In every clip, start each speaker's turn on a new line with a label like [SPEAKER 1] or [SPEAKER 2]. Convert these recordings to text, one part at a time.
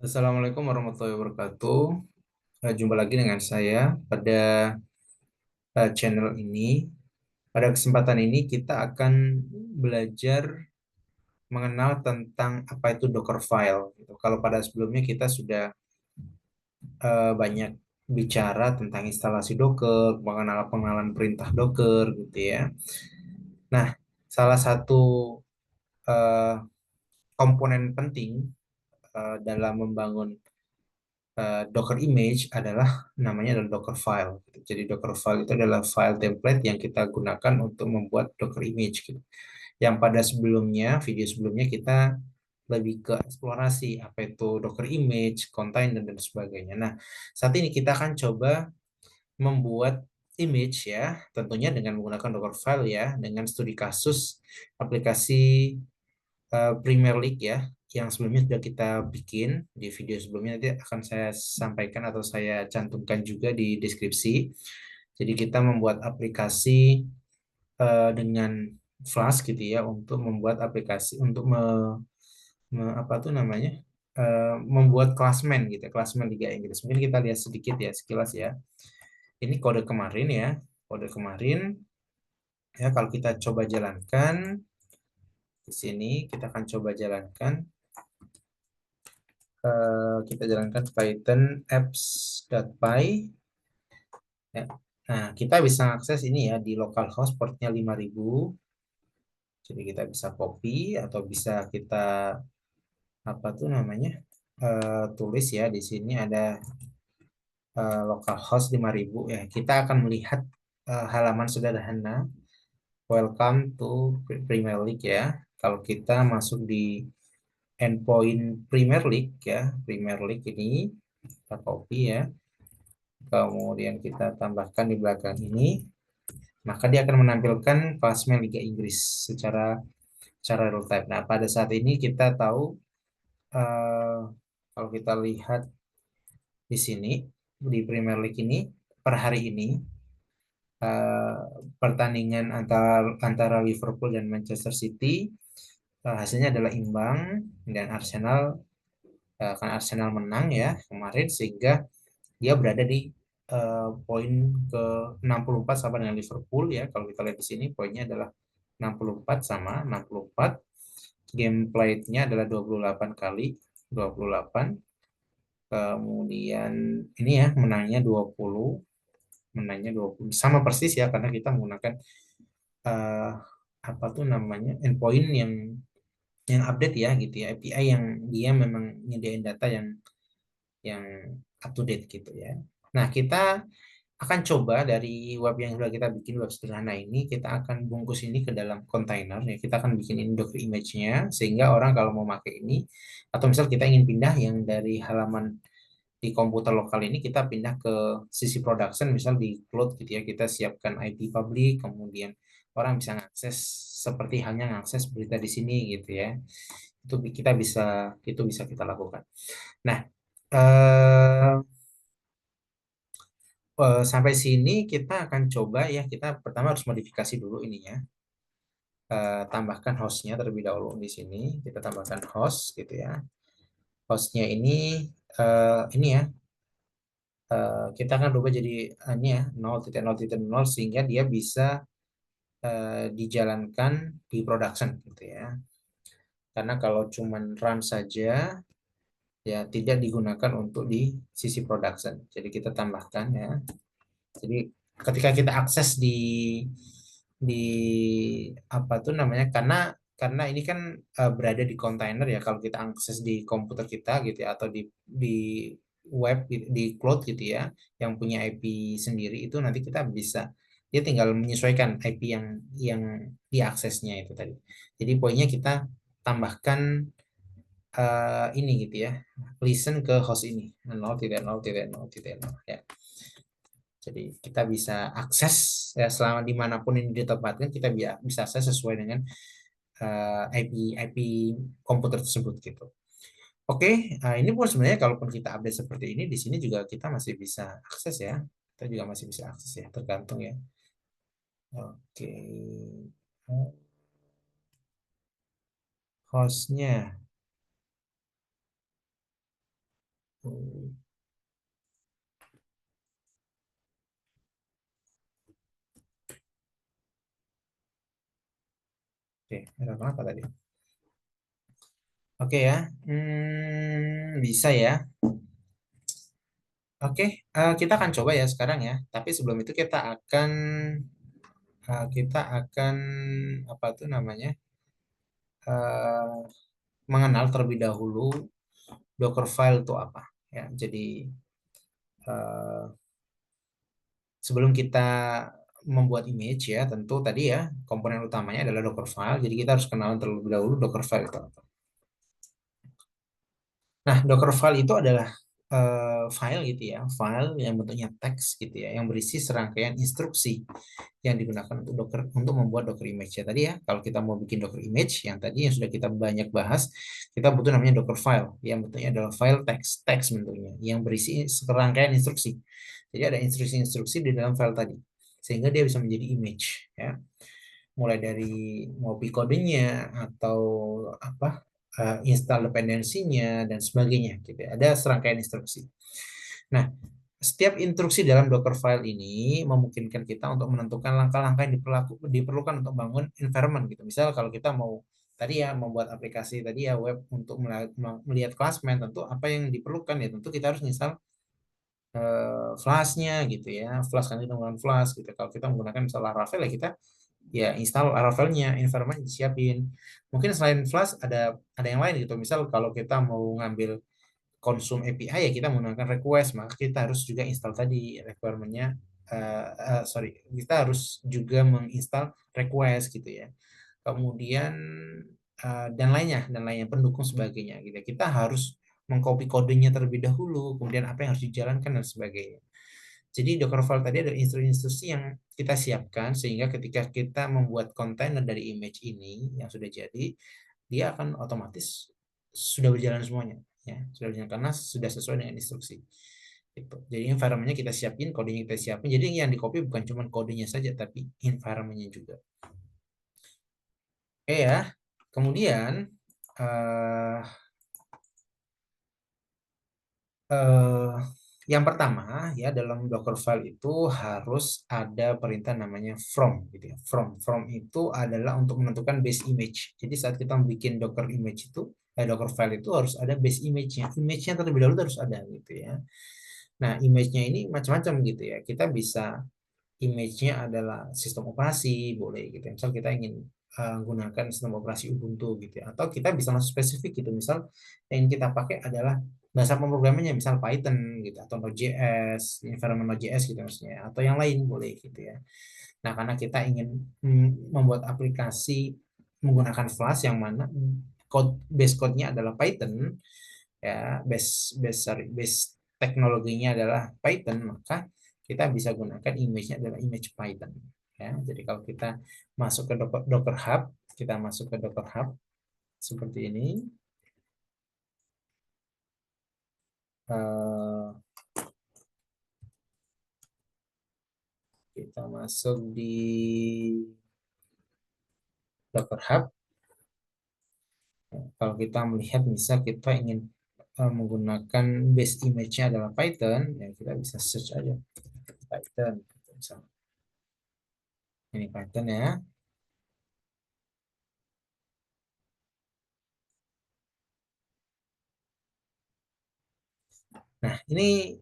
[SPEAKER 1] Assalamualaikum warahmatullahi wabarakatuh. Jumpa lagi dengan saya pada channel ini. Pada kesempatan ini kita akan belajar mengenal tentang apa itu Dockerfile. Gitu. Kalau pada sebelumnya kita sudah banyak bicara tentang instalasi Docker, mengenal pengenalan perintah Docker, gitu ya. Nah, salah satu eh, komponen penting dalam membangun Docker image adalah namanya adalah Dockerfile. Jadi Dockerfile itu adalah file template yang kita gunakan untuk membuat Docker image gitu. Yang pada sebelumnya, video sebelumnya kita lebih ke eksplorasi apa itu Docker image, container dan sebagainya. Nah, saat ini kita akan coba membuat image ya, tentunya dengan menggunakan Dockerfile ya, dengan studi kasus aplikasi Premier League ya, yang sebelumnya sudah kita bikin di video sebelumnya, nanti akan saya sampaikan atau saya cantumkan juga di deskripsi. Jadi kita membuat aplikasi dengan Flask gitu ya untuk membuat aplikasi untuk apa tuh namanya membuat klasmen gitu, klasmen Liga Inggris. Mungkin kita lihat sedikit ya sekilas ya. Ini kode kemarin ya, kode kemarin ya kalau kita coba jalankan di sini kita akan coba jalankan kita jalankan Python apps.py ya. Nah, kita bisa akses ini ya di localhost portnya 5000. Jadi kita bisa copy atau bisa kita apa tuh namanya tulis ya di sini ada localhost 5000 ya. Kita akan melihat halaman sederhana welcome to Premier League ya. Kalau kita masuk di endpoint Premier League ya, Premier League ini kita copy ya. Kemudian kita tambahkan di belakang ini, maka dia akan menampilkan klasmen Liga Inggris secara real time. Nah, pada saat ini kita tahu eh, kalau kita lihat di sini di Premier League ini per hari ini eh, pertandingan antara antara Liverpool dan Manchester City hasilnya adalah imbang dan kan Arsenal menang ya kemarin sehingga dia berada di poin ke 64 sama dengan Liverpool ya. Kalau kita lihat di sini poinnya adalah 64 sama 64. Game played-nya adalah 28 kali 28. Kemudian ini ya menangnya 20 sama persis ya karena kita menggunakan eh, apa tuh namanya endpoint yang update ya gitu ya, API yang dia memang nyediain data yang up to date gitu ya. Nah, kita akan coba dari web yang sudah kita bikin, web sederhana ini, kita akan bungkus ini ke dalam kontainer ya. Kita akan bikin ini Docker image-nya sehingga orang kalau mau pakai ini atau misal kita ingin pindah yang dari halaman di komputer lokal ini kita pindah ke sisi production, misal di cloud gitu ya, kita siapkan IP public, kemudian orang bisa mengakses seperti halnya mengakses berita di sini gitu ya. Itu bisa kita lakukan. Nah, eh, sampai sini kita akan coba ya, kita pertama harus modifikasi dulu ininya. Tambahkan hostnya terlebih dahulu di sini. Kita tambahkan host gitu ya. Hostnya ini ya, kita akan rubah jadi ini ya 0.0.0 sehingga dia bisa dijalankan di production gitu ya. Karena kalau cuman run saja ya tidak digunakan untuk di sisi production. Jadi kita tambahkan ya. Jadi ketika kita akses di apa tuh namanya karena ini kan berada di kontainer ya kalau kita akses di komputer kita gitu ya atau di web di cloud gitu ya yang punya IP sendiri itu nanti kita bisa dia tinggal menyesuaikan IP yang diaksesnya itu tadi. Jadi poinnya kita tambahkan ini gitu ya. Listen ke host ini 0.0.0.0 ya. Jadi kita bisa akses ya selama dimanapun ini ditempatkan kita bisa akses sesuai dengan IP komputer tersebut gitu. Oke, ini pun sebenarnya kalaupun kita update seperti ini di sini juga kita masih bisa akses ya. Kita juga masih bisa akses ya, tergantung ya. Oke, hostnya. Oke, ada apa tadi? Oke ya, bisa ya. Oke, kita akan coba ya sekarang ya. Tapi sebelum itu kita akan apa tuh namanya? eh, Mengenal terlebih dahulu Dockerfile itu apa ya. Jadi eh, sebelum kita membuat image ya, tentu tadi ya komponen utamanya adalah Dockerfile. Jadi kita harus kenal terlebih dahulu Dockerfile itu apa. Nah, Dockerfile itu adalah file gitu ya, file yang bentuknya teks gitu ya, yang berisi serangkaian instruksi yang digunakan untuk Docker untuk membuat Docker image ya tadi ya. Kalau kita mau bikin Docker image yang tadi yang sudah kita banyak bahas, kita butuh namanya Docker file yang bentuknya adalah file teks, teks bentuknya yang berisi serangkaian instruksi. Jadi ada instruksi-instruksi di dalam file tadi sehingga dia bisa menjadi image ya. Mulai dari ngopi kodenya atau apa install dependensinya dan sebagainya gitu ya. Ada serangkaian instruksi. Nah, setiap instruksi dalam Dockerfile ini memungkinkan kita untuk menentukan langkah-langkah yang diperlukan untuk bangun environment gitu. Misal kalau kita mau tadi ya membuat aplikasi tadi ya web untuk melihat klasmen, tentu apa yang diperlukan ya tentu kita harus install Flash-nya gitu ya. Flash kan kita menggunakan Flash gitu. Kalau kita menggunakan misal Laravel ya kita ya install Laravel-nya, environment disiapin. Mungkin selain Flash ada yang lain gitu. Misal kalau kita mau ngambil konsum API ya kita menggunakan request, maka kita harus juga install tadi requirement-nya sorry, kita harus juga menginstal request gitu ya. Kemudian dan lainnya pendukung sebagainya gitu. Kita harus mengcopy kodenya terlebih dahulu, kemudian apa yang harus dijalankan dan sebagainya. Jadi Dockerfile tadi ada instruksi-instruksi yang kita siapkan sehingga ketika kita membuat kontainer dari image ini yang sudah jadi, dia akan otomatis sudah berjalan semuanya, ya sudah berjalan karena sudah sesuai dengan instruksi. Gitu. Jadi environment-nya kita siapin, kodenya kita siapin. Jadi yang di copy bukan cuma kodenya saja, tapi environment-nya juga. Oke ya. Kemudian eh, eh, yang pertama ya dalam Dockerfile itu harus ada perintah namanya from gitu ya. From itu adalah untuk menentukan base image. Jadi saat kita bikin Docker image itu, Dockerfile itu harus ada base image-nya. Image-nya terlebih dahulu harus ada gitu ya. Nah, image-nya ini macam-macam gitu ya. Kita bisa image-nya adalah sistem operasi, boleh gitu. Misal kita ingin gunakan sistem operasi Ubuntu gitu ya. Atau kita bisa langsung spesifik gitu. Misal yang kita pakai adalah bahasa pemrogramannya misal Python gitu atau Node.js, environment Node.js gitu maksudnya atau yang lain boleh gitu ya. Nah, karena kita ingin membuat aplikasi menggunakan Flash yang mana base code-nya adalah Python ya, base teknologinya adalah Python, maka kita bisa gunakan image-nya adalah image Python ya. Jadi kalau kita masuk ke Docker Hub, kita masuk ke Docker Hub seperti ini. Eh, kita masuk di Docker Hub. Kalau kita melihat misal kita ingin menggunakan base image-nya adalah Python, ya kita bisa search aja Python. Misalnya. Ini Python ya. Nah, ini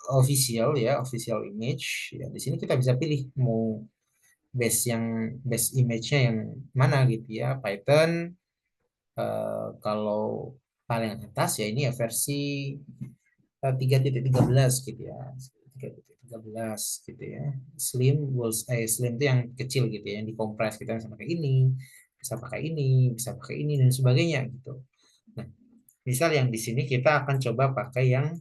[SPEAKER 1] official ya, official image. Ya, di sini kita bisa pilih mau base image-nya yang mana gitu ya. Python kalau paling atas ya ini ya versi 3.13 gitu ya. 3.13 gitu ya. Slim itu yang kecil gitu ya, yang dikompres kita bisa pakai ini, bisa pakai ini, bisa pakai ini dan sebagainya gitu. Nah, misal yang di sini kita akan coba pakai yang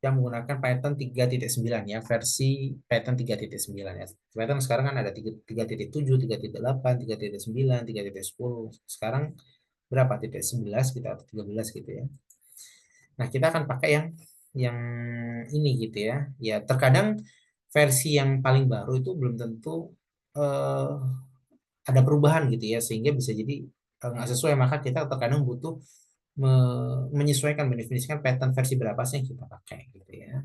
[SPEAKER 1] menggunakan Python 3.9 ya, versi Python 3.9 ya. Python sekarang kan ada 3.7, 3.8, 3.9, 3.10. Sekarang berapa? Titik 11 kita atau 13 gitu ya. Nah, kita akan pakai yang ini gitu ya. Ya, terkadang versi yang paling baru itu belum tentu eh, ada perubahan gitu ya, sehingga bisa jadi nggak sesuai. Maka kita terkadang butuh menyesuaikan, mendefinisikan pattern versi berapa sih yang kita pakai gitu ya.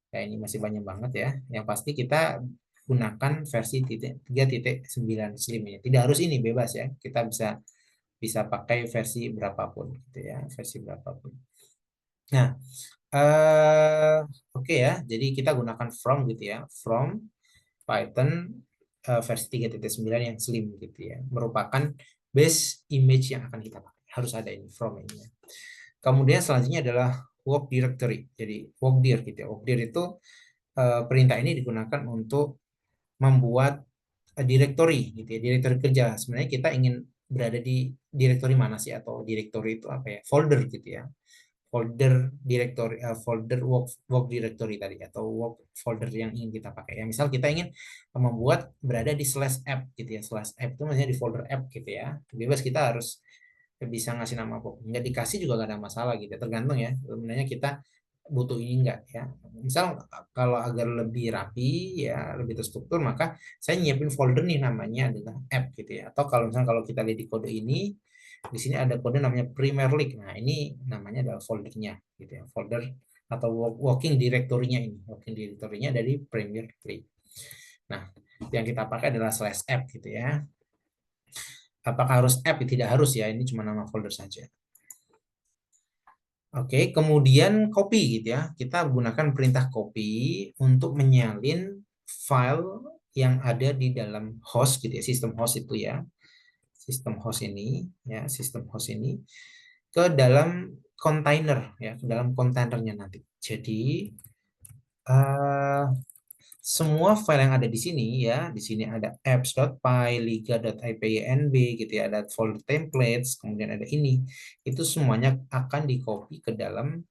[SPEAKER 1] Ya ini masih banyak banget ya. Yang pasti kita gunakan versi 3.9 Slim ini. Tidak harus ini, bebas ya. Kita bisa bisa pakai versi berapapun gitu ya, versi berapapun. Nah, eh oke ya. Jadi kita gunakan from gitu ya. From Python versi 3.9 yang slim gitu ya. Merupakan base image yang akan kita pakai. Harus ada ini from ini ya. Kemudian selanjutnya adalah work directory. Jadi work dir gitu ya. Work dir itu perintah ini digunakan untuk membuat directory gitu ya, directory kerja. Sebenarnya kita ingin berada di directory mana sih, atau directory itu apa ya? Folder gitu ya. Folder directory, folder work directory tadi, atau work folder yang ingin kita pakai. Ya, misal kita ingin membuat berada di slash app gitu ya. Slash app itu maksudnya di folder app gitu ya. Bebas, kita harus bisa ngasih nama apa. Nggak dikasih juga nggak ada masalah gitu. Tergantung ya. Sebenarnya kita butuh ini enggak ya. Misal kalau agar lebih rapi ya, lebih terstruktur, maka saya nyiapin folder nih namanya adalah app gitu ya. Atau kalau misalnya kalau kita lihat di kode ini, di sini ada kode namanya Premier League. Nah, ini namanya adalah foldernya gitu ya. Folder atau working directory-nya ini. Working directory-nya dari Premier League. Nah, yang kita pakai adalah slash app gitu ya. Apakah harus app? Tidak harus ya. Ini cuma nama folder saja. Oke, kemudian copy gitu ya. Kita gunakan perintah copy untuk menyalin file yang ada di dalam host gitu ya, sistem host itu ya. Sistem host ini ya, sistem host ini ke dalam container ya, ke dalam kontainernya nanti. Jadi eh, semua file yang ada di sini ya, di sini ada apps.py, liga.ipynb gitu ya, ada folder templates, kemudian ada ini. Itu semuanya akan di copy ke dalam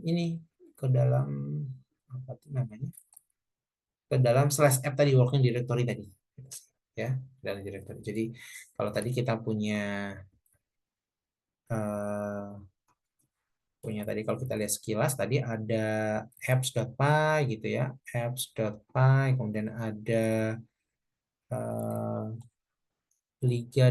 [SPEAKER 1] ini, ke dalam apa tuh namanya, ke dalam slash app tadi, working directory tadi ya, dalam directory. Jadi kalau tadi kita punya eh, tadi, kalau kita lihat sekilas tadi ada apps.py gitu ya, apps.py, kemudian ada eh, liga.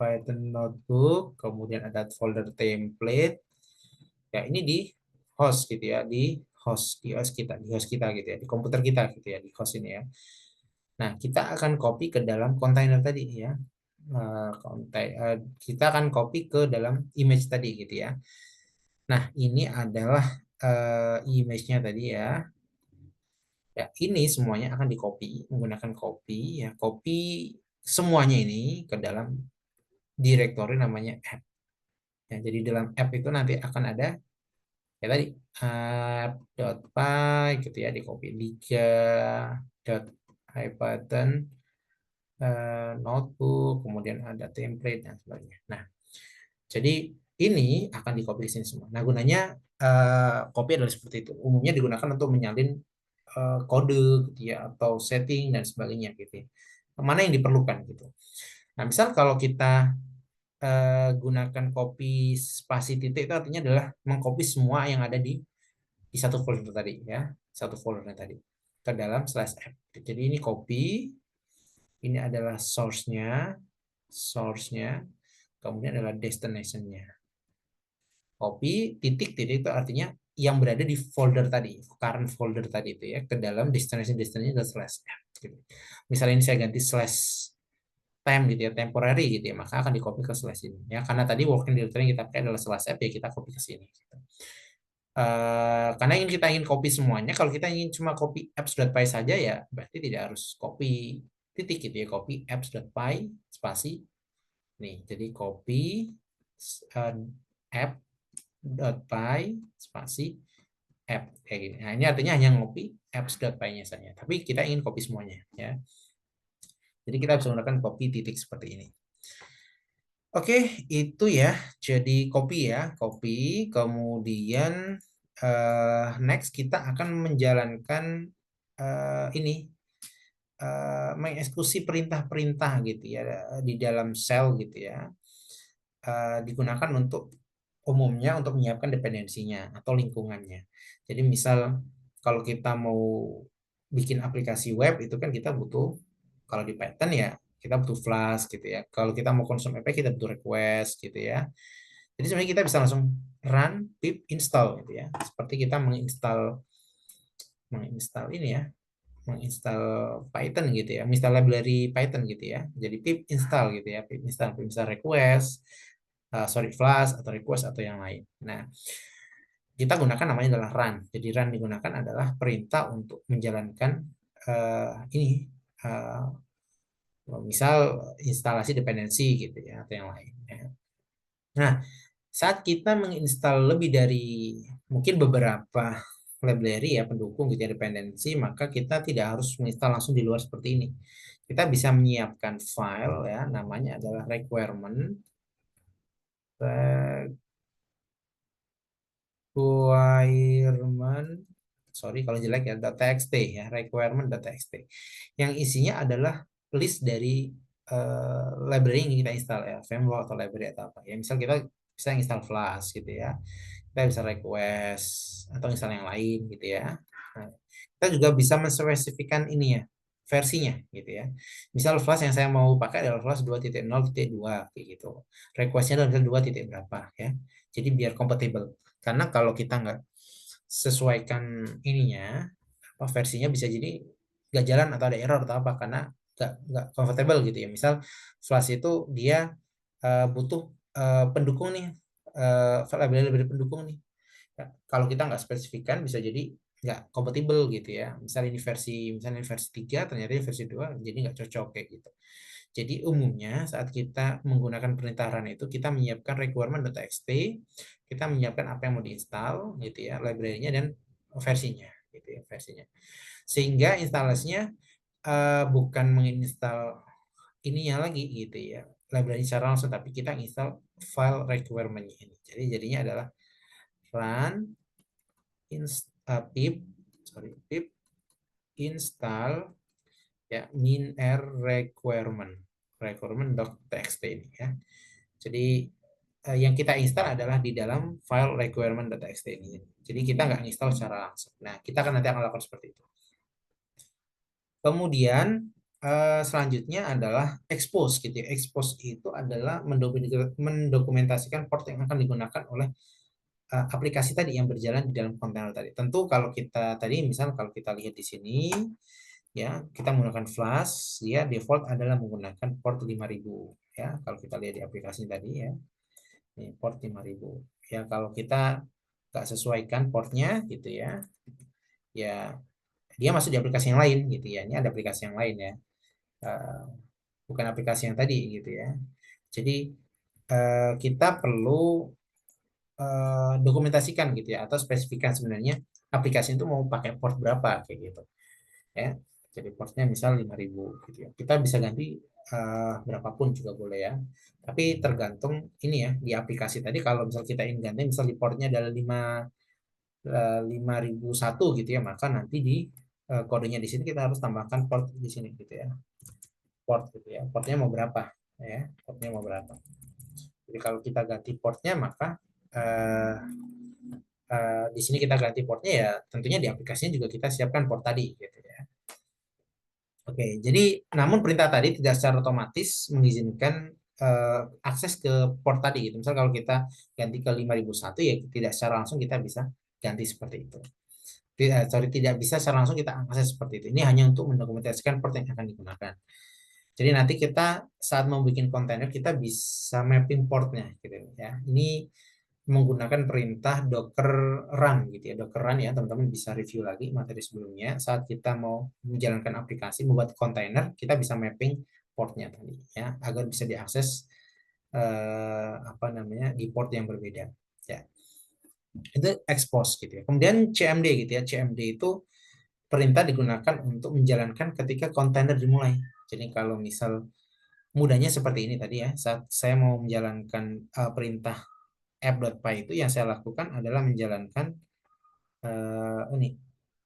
[SPEAKER 1] Python notebook, kemudian ada folder template. Ya, ini di host gitu ya, di host kita gitu ya, di komputer kita gitu ya, di host ini ya. Nah, kita akan copy ke dalam kontainer tadi ya. Kita akan copy ke dalam image tadi gitu ya. Nah, ini adalah image-nya tadi ya. Ya, ini semuanya akan di copy menggunakan copy ya, copy semuanya ini ke dalam directory namanya app. Ya, jadi dalam app itu nanti akan ada ya tadi app.py gitu ya, di copy liga.ipython notebook, kemudian ada template dan sebagainya. Nah, jadi ini akan di copy sini semua. Nah, gunanya copy adalah seperti itu. Umumnya digunakan untuk menyalin kode gitu ya, atau setting dan sebagainya gitu ya. Mana yang diperlukan gitu. Nah, misal kalau kita gunakan copy spasi titik, itu artinya adalah mengcopy semua yang ada di satu folder tadi ya, satu foldernya tadi ke dalam slash app. Jadi ini copy, ini adalah source-nya, kemudian adalah destination-nya. Copy titik-titik itu artinya yang berada di folder tadi, current folder tadi itu ya, ke dalam destination adalah slash app. Gitu. Misalnya ini saya ganti slash time gitu ya, temporary gitu ya, maka akan di copy ke slash ini ya, karena tadi working directory yang kita pakai adalah slash app ya, kita copy ke sini gitu. Karena kita ingin copy semuanya. Kalau kita ingin cuma copy apps.py saja ya berarti tidak harus copy titik gitu ya, copy apps.py spasi nih, jadi copy uh, app.py spasi app kayak gini. Nah, ini artinya hanya copy apps.py-nya saja, tapi kita ingin copy semuanya ya, jadi kita bisa menggunakan copy titik seperti ini. Oke, itu ya. Jadi copy ya, copy. Kemudian next kita akan menjalankan ini, mengeksekusi perintah-perintah gitu ya di dalam shell gitu ya. Digunakan untuk umumnya untuk menyiapkan dependensinya atau lingkungannya. Jadi misal kalau kita mau bikin aplikasi web itu kan kita butuh, kalau di Python ya kita butuh Flask gitu ya. Kalau kita mau konsum app kita butuh request gitu ya. Jadi sebenarnya kita bisa langsung run pip install gitu ya. Seperti kita menginstal ini ya, menginstal Python gitu ya, menginstal library Python gitu ya. Jadi pip install gitu ya, pip install request, Flask atau request atau yang lain. Nah, kita gunakan namanya adalah run. Jadi run digunakan adalah perintah untuk menjalankan ini uh, misal instalasi dependensi gitu ya atau yang lain ya. Nah, saat kita menginstal lebih dari mungkin beberapa library ya pendukung gitu ya dependensi, maka kita tidak harus menginstal langsung di luar seperti ini. Kita bisa menyiapkan file ya, namanya adalah requirement sorry kalau jelek ya .txt ya requirement.txt yang isinya adalah list dari library yang kita install ya framework atau library atau apa ya misal kita bisa install Flask gitu ya kita bisa request atau install yang lain gitu ya. Nah, kita juga bisa menspesifikan ini ya versinya gitu ya misal Flask yang saya mau pakai adalah Flask 2.0.2 kayak gitu requestnya adalah 2 titik berapa ya jadi biar kompatibel karena kalau kita nggak sesuaikan ininya apa versinya bisa jadi nggak jalan atau ada error atau apa karena nggak comfortable gitu ya misal Flash itu dia butuh pendukung nih library pendukung nih. Ya, kalau kita nggak spesifikan bisa jadi nggak kompatibel gitu ya misalnya ini versi 3 ternyata ini versi 2 jadi nggak cocok kayak gitu. Jadi umumnya saat kita menggunakan perintah run itu kita menyiapkan requirement.txt, kita menyiapkan apa yang mau diinstal gitu ya, library-nya dan versinya gitu ya, versinya. Sehingga instalasinya bukan menginstal ininya lagi gitu ya, library secara langsung tapi kita install file requirement-nya ini. Jadi jadinya adalah run pip pip install ya min requirement.txt ini ya. Jadi yang kita install adalah di dalam file requirement.txt ini. Jadi kita nggak install secara langsung. Nah, kita akan nanti akan lakukan seperti itu. Kemudian selanjutnya adalah expose gitu ya. Expose itu adalah mendokumentasikan port yang akan digunakan oleh aplikasi tadi yang berjalan di dalam kontainer tadi. Tentu kalau kita tadi misal kalau kita lihat di sini ya, kita menggunakan Flash, dia default adalah menggunakan port 5000 ya. Kalau kita lihat di aplikasi tadi ya. Ini port 5000. Ya, kalau kita nggak sesuaikan portnya gitu ya. Ya, dia masuk di aplikasi yang lain gitu ya. Ini ada aplikasi yang lain ya. Eh, bukan aplikasi yang tadi gitu ya. Jadi kita perlu dokumentasikan gitu ya atau spesifikasi sebenarnya aplikasi itu mau pakai port berapa kayak gitu ya. Jadi portnya misal 5000 gitu ya. Kita bisa ganti berapapun juga boleh ya. Tapi tergantung ini ya di aplikasi tadi kalau misal kita ingin ganti misal di portnya adalah 5001 gitu ya, maka nanti di kodenya di sini kita harus tambahkan port di sini gitu ya. Port gitu ya. Portnya mau berapa ya? Portnya mau berapa. Jadi kalau kita ganti portnya maka uh, di sini kita ganti portnya ya tentunya di aplikasinya juga kita siapkan port tadi gitu ya. Oke, jadi namun perintah tadi tidak secara otomatis mengizinkan akses ke port tadi gitu. Misal kalau kita ganti ke 5001 ya tidak secara langsung kita bisa ganti seperti itu. Tidak bisa secara langsung kita akses seperti itu. Ini hanya untuk mendokumentasikan port yang akan digunakan. Jadi nanti kita saat mau bikin kontainer kita bisa mapping portnya gitu ya. Ini menggunakan perintah docker run gitu ya. Docker run ya teman-teman bisa review lagi materi sebelumnya. Saat kita mau menjalankan aplikasi membuat kontainer kita bisa mapping portnya tadi ya agar bisa diakses apa namanya di port yang berbeda ya. Itu expose gitu ya. Kemudian CMD gitu ya. CMD itu perintah digunakan untuk menjalankan ketika kontainer dimulai. Jadi kalau misal mudahnya seperti ini tadi ya, saat saya mau menjalankan perintah app.py itu yang saya lakukan adalah menjalankan ini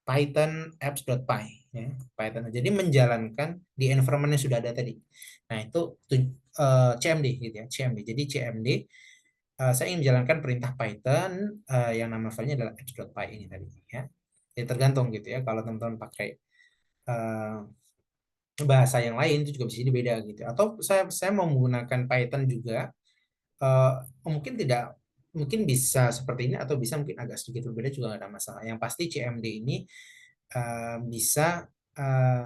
[SPEAKER 1] Python apps.py ya, Python. Jadi menjalankan di environment yang sudah ada tadi. Nah, itu CMD gitu ya, CMD. Jadi CMD saya ingin menjalankan perintah Python yang nama filenya adalah apps.py ini tadi ya. Jadi tergantung gitu ya. Kalau teman-teman pakai bahasa yang lain itu juga bisa jadi beda gitu. Atau saya mau menggunakan Python juga, eh, mungkin tidak, mungkin bisa seperti ini atau bisa mungkin agak sedikit berbeda juga nggak ada masalah. Yang pasti CMD ini bisa eh,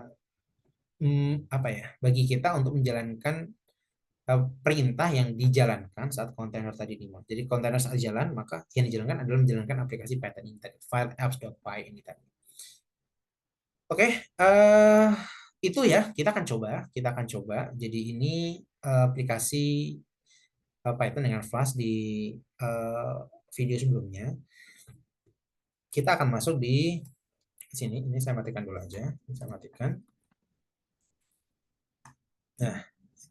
[SPEAKER 1] apa ya, bagi kita untuk menjalankan perintah yang dijalankan saat kontainer tadi dimulai. Jadi kontainer saat jalan, maka yang dijalankan adalah menjalankan aplikasi Python ini tadi, file apps.py ini tadi. Oke, eh itu ya, kita akan coba. Jadi ini aplikasi Python dengan Flash di eh, video sebelumnya. Kita akan masuk di sini. Ini saya matikan dulu aja. Saya matikan. Nah,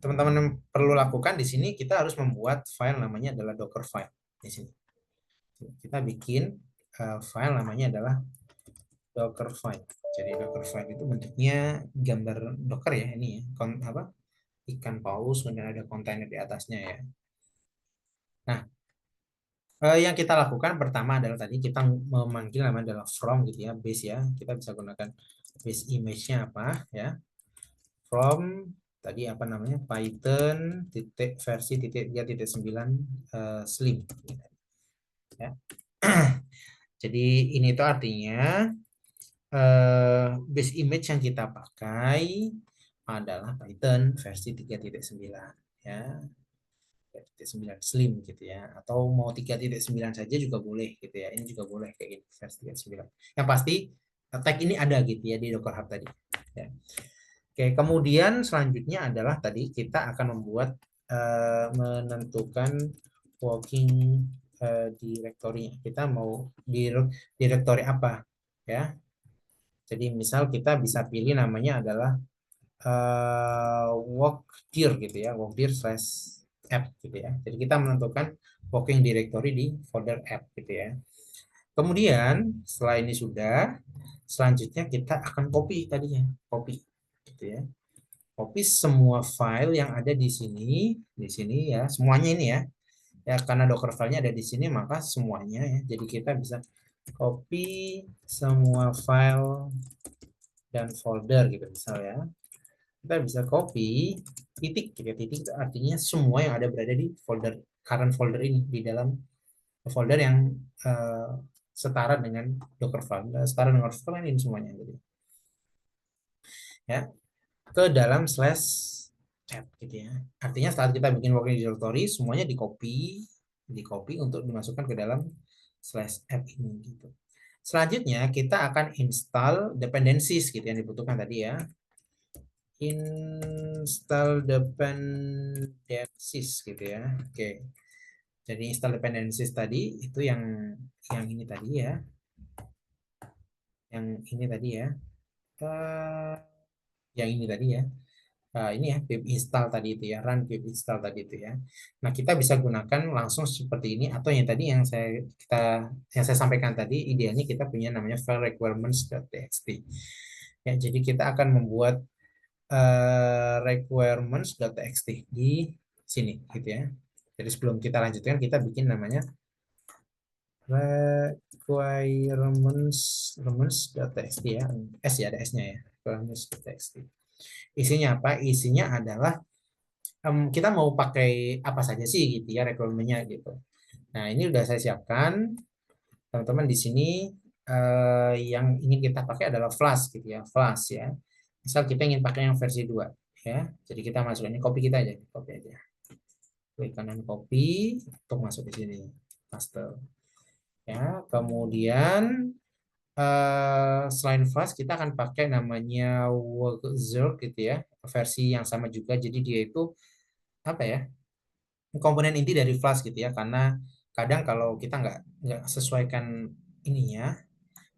[SPEAKER 1] teman-teman yang perlu lakukan di sini, kita harus membuat file namanya adalah Docker file di sini. Kita bikin file namanya adalah Docker file. Jadi Docker file itu bentuknya gambar Docker ya, ini ya, apa, ikan paus, kemudian ada kontainer di atasnya ya. Nah, yang kita lakukan pertama adalah tadi kita memanggil namanya adalah from gitu ya, base ya. Kita bisa gunakan base image-nya apa ya. From tadi apa namanya, Python titik versi titik 3.9 slim ya. Jadi ini tuh artinya base image yang kita pakai adalah Python versi 3.9 ya. 3.9 slim gitu ya, atau mau 3.9 saja juga boleh gitu ya, ini juga boleh kayak gitu versi 3.9. Yang pasti tag ini ada gitu ya di Docker Hub tadi ya. Oke, kemudian selanjutnya adalah tadi kita akan membuat menentukan working directory, kita mau di directory apa ya. Jadi misal kita bisa pilih namanya adalah workdir gitu ya, workdir slash app gitu ya. Jadi kita menentukan working directory di folder app gitu ya. Kemudian setelah ini sudah, selanjutnya kita akan copy tadinya, copy gitu ya. Copy semua file yang ada di sini ya, semuanya ini ya. Ya karena Docker filenya ada di sini maka semuanya ya. Jadi kita bisa copy semua file dan folder gitu misalnya. Kita bisa copy titik gitu ya. Titik itu artinya semua yang ada berada di folder current folder ini, di dalam folder yang uh, setara dengan Docker file, setara dengan Docker file ini semuanya gitu ya, ke dalam slash chat gitu ya. Artinya saat kita bikin working directory semuanya di copy untuk dimasukkan ke dalam slash app ini gitu. Selanjutnya kita akan install dependencies gitu yang dibutuhkan tadi ya. Install dependencies gitu ya. Oke. Jadi install dependencies tadi itu yang ini tadi ya. Yang ini tadi ya. Uh, yang ini tadi ya. Ini ya pip install tadi itu ya, run pip install tadi itu ya. Nah, kita bisa gunakan langsung seperti ini atau yang tadi yang saya sampaikan tadi, idealnya kita punya namanya file requirements.txt. Ya, jadi kita akan membuat requirements.txt di sini gitu ya. Jadi sebelum kita lanjutkan kita bikin namanya requirements.txt ya. S ya, ada S-nya ya. Requirements.txt. Isinya apa? Isinya adalah kita mau pakai apa saja sih gitu ya requirement-nya gitu. Nah, ini udah saya siapkan. Teman-teman di sini yang ingin kita pakai adalah Flash gitu ya, Flash ya. Misal kita ingin pakai yang versi 2 ya. Jadi kita masukkan ini, copy kita aja, copy aja. Klik kanan copy untuk masuk ke sini. Paste. Ya, kemudian selain Flash kita akan pakai namanya Workzerk gitu ya, versi yang sama juga. Jadi dia itu apa ya, komponen inti dari Flash gitu ya, karena kadang kalau kita nggak sesuaikan ininya,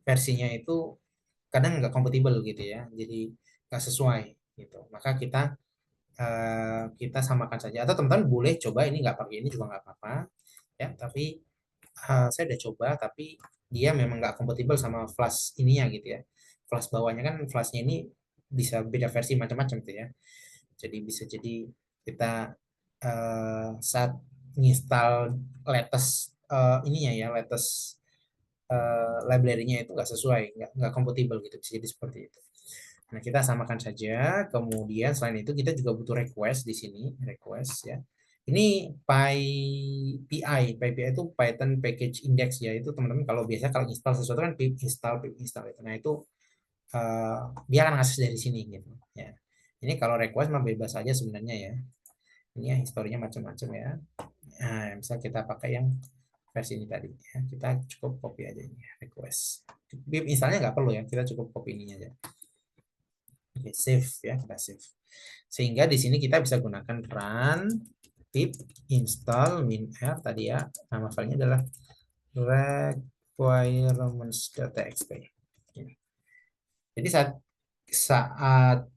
[SPEAKER 1] versinya itu kadang nggak kompatibel gitu ya, jadi nggak sesuai gitu, maka kita samakan saja, atau teman-teman boleh coba ini nggak pakai ini juga nggak apa-apa ya, tapi saya udah coba tapi dia memang nggak kompatibel sama Flash ininya gitu ya. Flash bawahnya kan, Flashnya ini bisa beda versi macam-macam gitu ya, jadi bisa jadi kita saat install latest ininya ya, latest library-nya itu nggak sesuai, nggak kompatibel gitu, bisa jadi seperti itu. Nah, kita samakan saja. Kemudian selain itu kita juga butuh request di sini, request ya. Ini PyPI itu Python Package Index ya. Itu teman-teman kalau biasa kalau install sesuatu kan pip install itu. Nah, itu eh, dia akan akses dari sini gitu ya. Ini kalau request mah bebas aja sebenarnya ya. Ini ya historinya macam-macam ya. Nah, misal kita pakai yang versi ini tadi ya. Kita cukup copy aja ini request. Pip installnya nggak perlu ya. Kita cukup copy ininya aja. Oke, save ya, kita save. Sehingga di sini kita bisa gunakan run pip install -r tadi ya. Nama filenya adalah requirements.txt. Jadi saat saat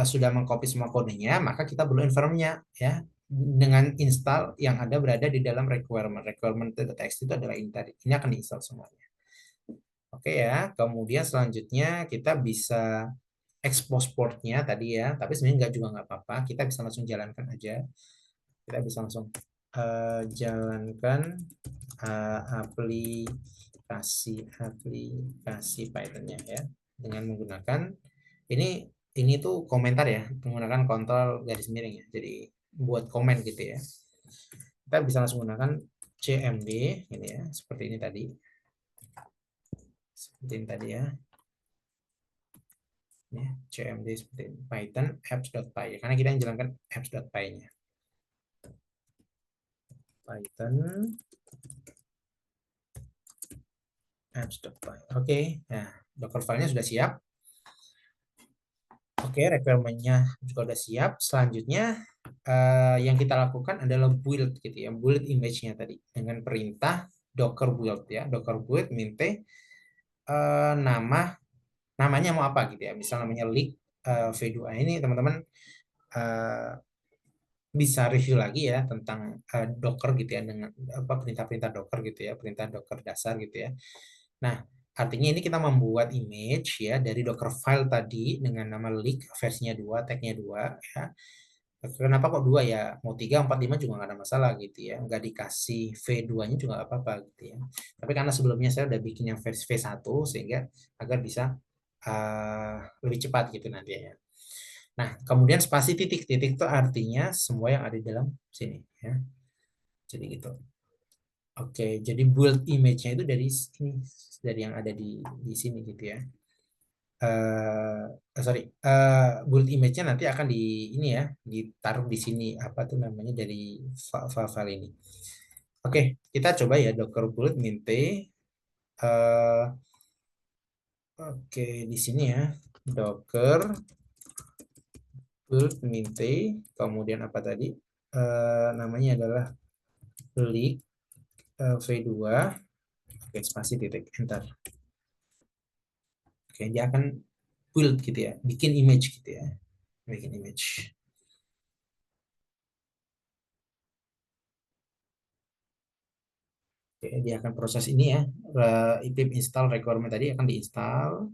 [SPEAKER 1] sudah mengcopy semua kodenya, maka kita perlu informnya ya dengan install yang ada berada di dalam requirement.txt itu adalah ini tadi. Ini akan diinstal semuanya. Oke ya. Kemudian selanjutnya kita bisa expose portnya tadi ya, tapi sebenarnya nggak juga nggak apa-apa, kita bisa langsung jalankan aja, kita bisa langsung jalankan aplikasi Pythonnya ya dengan menggunakan ini ini tuh komentar ya, menggunakan kontrol garis miring ya, jadi buat komen gitu ya, kita bisa langsung menggunakan cmd ini ya, seperti ini tadi, seperti ini tadi ya. Ya, cmd seperti ini. Python apps.py karena kita yang jalankan apps.py-nya. Python apps.py. Oke, nah Docker file-nya sudah siap. Oke, requirement-nya juga sudah siap. Selanjutnya yang kita lakukan adalah build gitu ya, build image-nya tadi dengan perintah docker build ya, docker build minta namanya mau apa gitu ya, misal namanya leak v2. Ini teman-teman eh, bisa review lagi ya tentang Docker gitu ya, dengan apa perintah-perintah Docker gitu ya, perintah Docker dasar gitu ya. Nah, artinya ini kita membuat image ya dari Docker file tadi dengan nama leak versinya 2, tagnya 2 ya. Kenapa kok 2 ya? Mau 3, 4, 5 juga nggak ada masalah gitu ya. Nggak dikasih V2-nya juga nggak apa-apa gitu ya. Tapi karena sebelumnya saya udah bikin yang versi V1 sehingga agar bisa lebih cepat gitu nanti ya. Nah, kemudian spasi titik-titik itu artinya semua yang ada di dalam sini ya. Jadi gitu. Oke, jadi build image-nya itu dari sini, dari yang ada di sini gitu ya. Sorry, build image-nya nanti akan di ini ya, ditaruh di sini apa tuh namanya dari file ini. Oke, kita coba ya docker build minta. Oke, di sini ya docker build minta, kemudian apa tadi? Namanya adalah leak v2, oke, spasi titik enter. Oke, dia akan build gitu ya, bikin image gitu ya, bikin image. Oke, dia akan proses ini ya, pip install requirement tadi akan diinstal.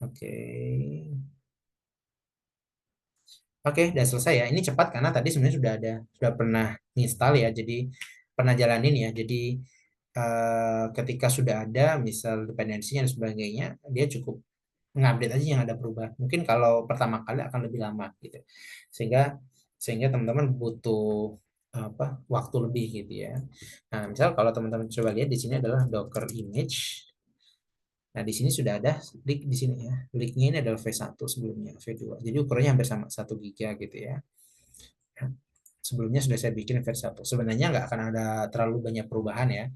[SPEAKER 1] Oke, oke, udah selesai ya. Ini cepat karena tadi sebenarnya sudah pernah install ya, jadi pernah jalanin ya. Jadi ketika sudah ada misal dependensinya dan sebagainya, dia cukup mengupdate aja yang ada perubahan. Mungkin kalau pertama kali akan lebih lama gitu. Sehingga sehingga teman-teman butuh apa waktu lebih gitu ya. Nah, misal kalau teman-teman coba lihat di sini adalah Docker image. Nah, di sini sudah ada leak di sini ya. Leaknya ini adalah V1 sebelumnya, V2. Jadi ukurannya hampir sama 1 GB gitu ya. Sebelumnya sudah saya bikin versi 1. Sebenarnya nggak akan ada terlalu banyak perubahan ya.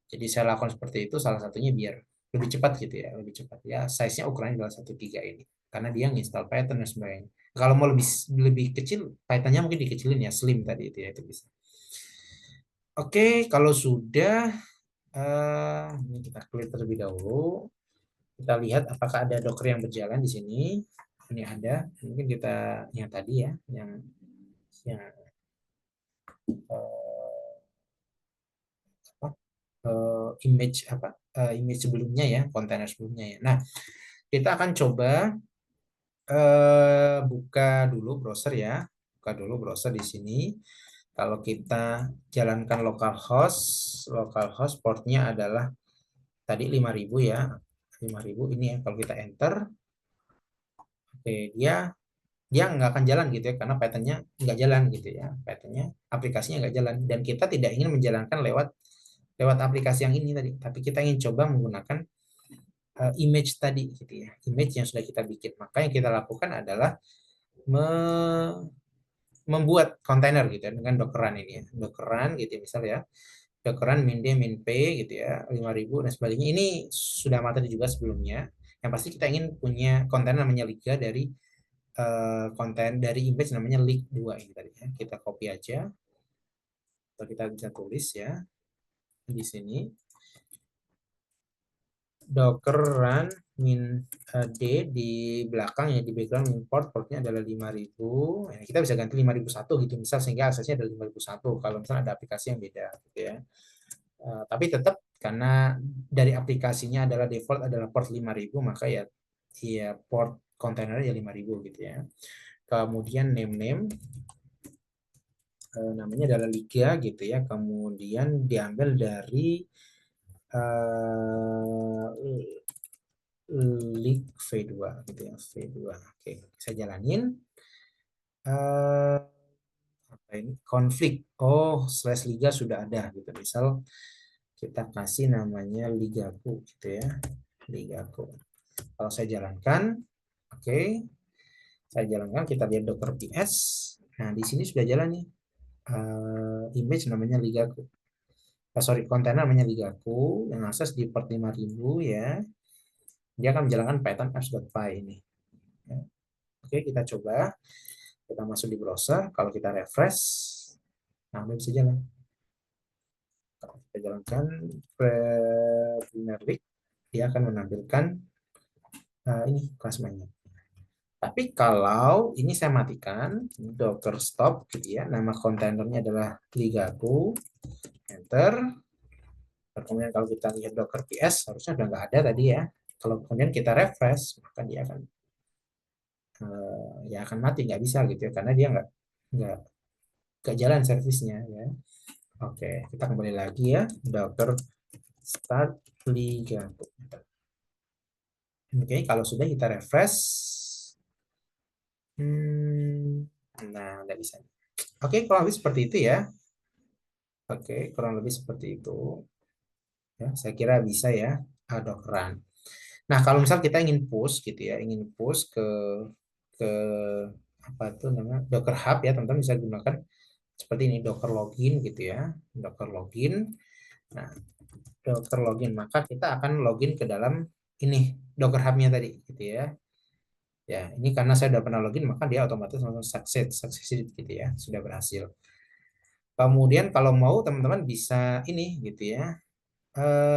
[SPEAKER 1] Jadi saya lakukan seperti itu salah satunya biar lebih cepat gitu ya, lebih cepat ya. Size-nya ukurannya adalah 1 GB ini. Karena dia nginstal Python dan sebagainya. Kalau mau lebih lebih kecil, Python-nya mungkin dikecilin ya, slim tadi itu ya, itu bisa. Oke, kalau sudah ini kita klik terlebih dahulu. Kita lihat apakah ada Docker yang berjalan di sini. Ini ada. Mungkin kita yang tadi ya, yang eh, apa, image apa image sebelumnya ya, kontainer sebelumnya ya. Nah, kita akan coba buka dulu browser ya, buka dulu browser di sini. Kalau kita jalankan localhost portnya adalah tadi 5.000 ya, 5.000 ini ya. Kalau kita enter, Oke, dia nggak akan jalan gitu ya karena Python-nya nggak jalan gitu ya, Python-nya aplikasinya nggak jalan dan kita tidak ingin menjalankan lewat lewat aplikasi yang ini tadi, tapi kita ingin coba menggunakan image tadi gitu ya, image yang sudah kita bikin. Maka yang kita lakukan adalah me- membuat kontainer gitu ya dengan Dockeran ini ya, Dockeran gitu ya, misal ya, Dockeran min d min p gitu ya 5.000 dan sebagainya. Ini sudah materi juga sebelumnya. Yang pasti kita ingin punya kontainer namanya liga dari konten dari image namanya leak 2 ini tadi ya. Kita copy aja atau kita bisa tulis ya di sini docker run min d di belakang ya, di background import portnya adalah 5.000 ya, kita bisa ganti 5.001 gitu misal sehingga aksesnya adalah 5.001 kalau misalnya ada aplikasi yang beda gitu ya. Tapi tetap karena dari aplikasinya adalah default adalah port 5.000 maka ya port kontainernya ya 5.000 gitu ya. Kemudian name namanya adalah liga gitu ya. Kemudian diambil dari leak V2 gitu ya, V2. Oke, saya jalanin. Uh, apa ini? Konflik. Oh, slash liga sudah ada gitu. Misal kita kasih namanya ligaku gitu ya. Ligaku. Kalau saya jalankan, oke, saya jalankan, kita lihat Docker PS. Nah, di sini sudah jalan nih. Image namanya ligaku. Sorry, kontainer namanya ligaku yang akses di port 5.000 ya. Dia akan menjalankan Python apps.py ini. Ya. Oke, kita coba. Kita masuk di browser. Kalau kita refresh, nah udah bisa jalan. Kalau kita jalankan Premier League, dia akan menampilkan ini kelas mainnya. Tapi kalau ini saya matikan, docker stop gitu ya, nama kontainernya adalah ligaku, enter. Kemudian kalau kita lihat docker ps, harusnya udah nggak ada tadi ya. Kalau kemudian kita refresh, maka dia akan ya akan mati, nggak bisa gitu ya, karena dia nggak nggak jalan servisnya ya. Oke, kita kembali lagi ya, docker start ligaku. Oke, kalau sudah kita refresh, nah nggak bisa. Oke, kurang lebih seperti itu ya. Oke, kurang lebih seperti itu. Ya, saya kira bisa ya, Dockeran. Nah, kalau misal kita ingin push gitu ya, ingin push ke apa tuh namanya Docker Hub ya, teman-teman bisa gunakan seperti ini Docker login gitu ya, Docker login. Nah, Docker login maka kita akan login ke dalam ini Docker Hub-nya tadi gitu ya. Ya, ini karena saya sudah pernah login maka dia otomatis langsung sukses gitu ya, sudah berhasil. Kemudian kalau mau teman-teman bisa ini gitu ya,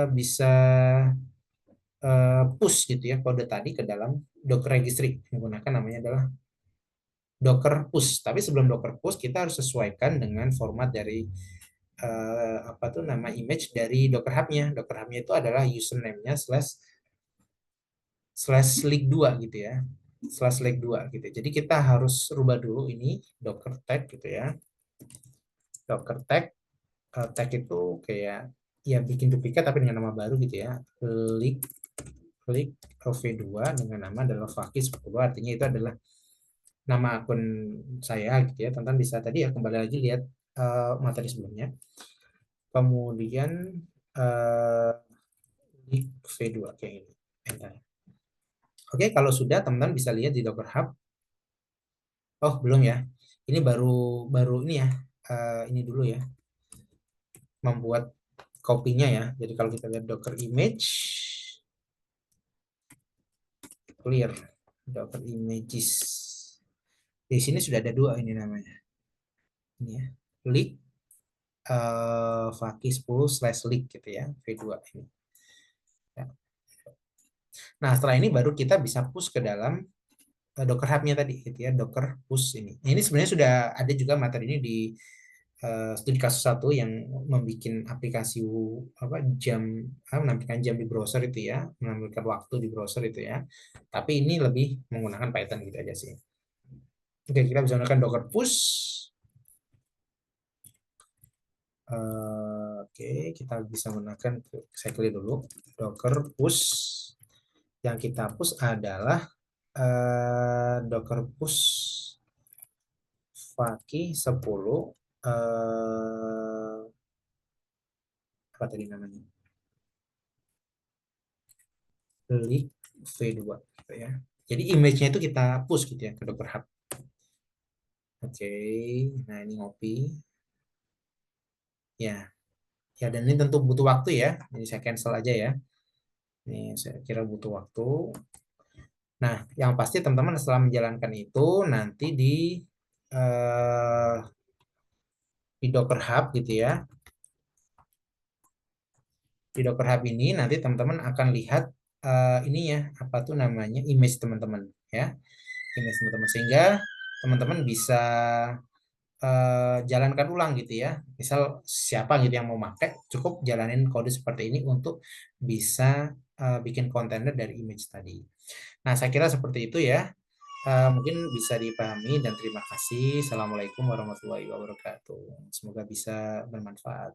[SPEAKER 1] bisa push gitu ya kode tadi ke dalam Docker registry menggunakan namanya adalah Docker push. Tapi sebelum Docker push kita harus sesuaikan dengan format dari apa tuh nama image dari Docker Hub-nya. Docker Hub-nya itu adalah username-nya slash slash leak 2 gitu ya. Slash leak 2 gitu. Jadi kita harus rubah dulu ini Docker tag gitu ya. Docker tag tag itu kayak ya bikin duplikat tapi dengan nama baru gitu ya. Leak klik V2 dengan nama adalah Fakih 10, artinya itu adalah nama akun saya gitu ya. Teman-teman bisa tadi ya kembali lagi lihat materi sebelumnya. Kemudian uh, klik V2 kayak ini. Enter. Oke, kalau sudah teman-teman bisa lihat di Docker Hub. Oh, belum ya. Ini baru baru ini ya. Ini dulu ya. Membuat kopinya ya. Jadi kalau kita lihat Docker image clear Docker images. Di sini sudah ada dua ini namanya. Ini ya. Leak Fakih 10 slash leak gitu ya. V2 ini. Ya. Nah, setelah ini baru kita bisa push ke dalam Docker Hub-nya tadi gitu ya. Docker push ini. Nah, ini sebenarnya sudah ada juga materi ini di studi kasus satu yang membuat aplikasi apa menampilkan jam di browser itu ya, menampilkan waktu di browser itu ya. Tapi ini lebih menggunakan Python gitu aja sih. Oke, kita bisa menggunakan Docker push. Oke, kita bisa menggunakan saya klik dulu Docker push. Yang kita push adalah Docker push Faki 10 apa tadi namanya? Leak V2 gitu ya. Jadi image-nya itu kita push gitu ya ke Docker Hub. Oke, nah ini ngopi. Ya, ya dan ini tentu butuh waktu ya. Jadi saya cancel aja ya. Ini saya kira butuh waktu. Nah, yang pasti teman-teman setelah menjalankan itu nanti eh, di Docker Hub gitu ya. Di Docker Hub ini nanti teman-teman akan lihat ininya apa tuh namanya image teman-teman ya. Image teman-teman sehingga teman-teman bisa jalankan ulang gitu ya. Misal siapa gitu yang mau pakai, cukup jalanin kode seperti ini untuk bisa bikin kontainer dari image tadi. Nah, saya kira seperti itu ya. Mungkin bisa dipahami dan terima kasih. Assalamualaikum warahmatullahi wabarakatuh. Semoga bisa bermanfaat.